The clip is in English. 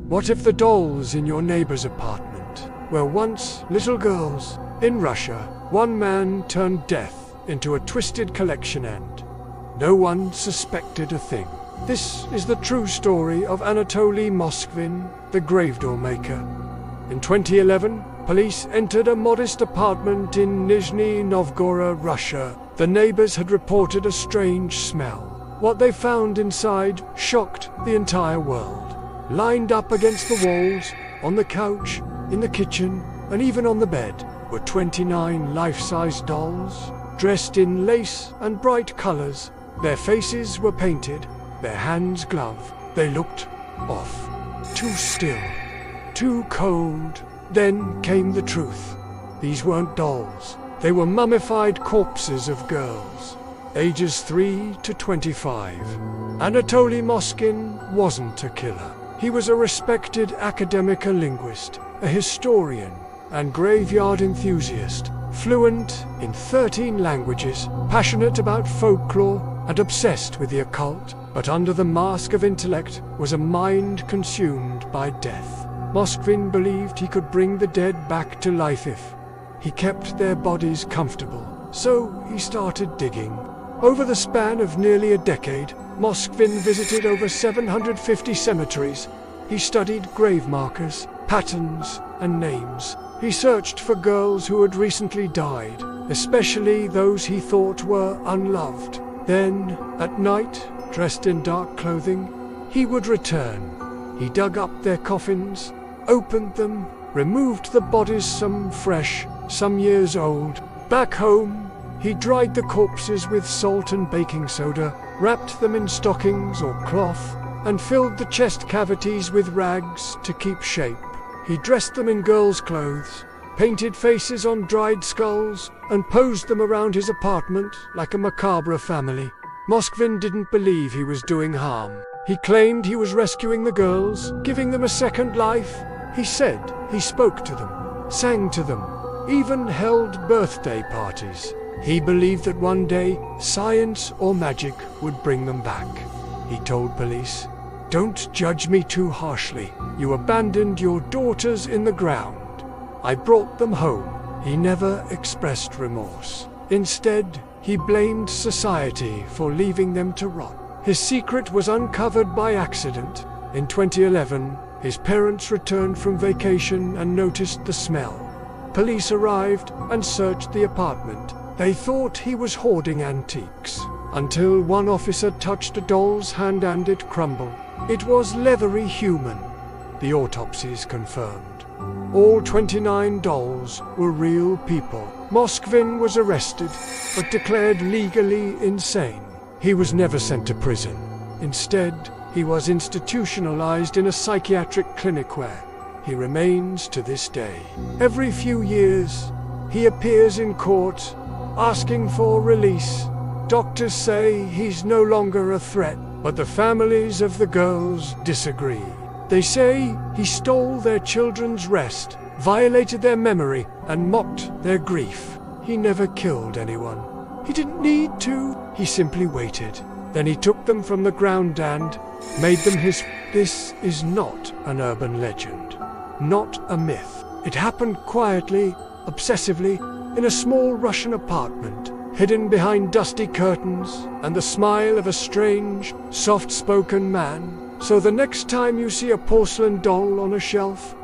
What if the dolls in your neighbor's apartment were once little girls? In Russia, one man turned death into a twisted collection and no one suspected a thing. This is the true story of Anatoly Moskvin, the grave doll maker. In 2011, police entered a modest apartment in Nizhny Novgorod, Russia. The neighbors had reported a strange smell. What they found inside shocked the entire world. Lined up against the walls, on the couch, in the kitchen, and even on the bed, were 29 life-size dolls, dressed in lace and bright colors. Their faces were painted, their hands gloved. They looked off. Too still, too cold. Then came the truth. These weren't dolls. They were mummified corpses of girls, ages 3 to 25. Anatoly Moskvin wasn't a killer. He was a respected academic, a linguist, a historian, and graveyard enthusiast, fluent in 13 languages, passionate about folklore, and obsessed with the occult. But under the mask of intellect was a mind consumed by death. Moskvin believed he could bring the dead back to life if he kept their bodies comfortable. So he started digging. Over the span of nearly a decade, Moskvin visited over 750 cemeteries. He studied grave markers, patterns, and names. He searched for girls who had recently died, especially those he thought were unloved. Then, at night, dressed in dark clothing, he would return. He dug up their coffins, opened them, removed the bodies, some fresh, some years old. Back home, he dried the corpses with salt and baking soda, wrapped them in stockings or cloth, and filled the chest cavities with rags to keep shape. He dressed them in girls' clothes, painted faces on dried skulls, and posed them around his apartment like a macabre family. Moskvin didn't believe he was doing harm. He claimed he was rescuing the girls, giving them a second life. He said he spoke to them, sang to them, even held birthday parties. He believed that one day, science or magic would bring them back. He told police, "Don't judge me too harshly. You abandoned your daughters in the ground. I brought them home." He never expressed remorse. Instead, he blamed society for leaving them to rot. His secret was uncovered by accident. In 2011, his parents returned from vacation and noticed the smell. Police arrived and searched the apartment. They thought he was hoarding antiques, until one officer touched a doll's hand and it crumbled. It was leathery human, the autopsies confirmed. All 29 dolls were real people. Moskvin was arrested, but declared legally insane. He was never sent to prison. Instead, he was institutionalized in a psychiatric clinic where he remains to this day. Every few years, he appears in court, asking for release. Doctors say he's no longer a threat, but the families of the girls disagree. They say he stole their children's rest, violated their memory, and mocked their grief. He never killed anyone. He didn't need to. He simply waited. Then he took them from the ground and made them his. This is not an urban legend, not a myth. It happened quietly, obsessively, in a small Russian apartment, hidden behind dusty curtains and the smile of a strange, soft-spoken man. So the next time you see a porcelain doll on a shelf,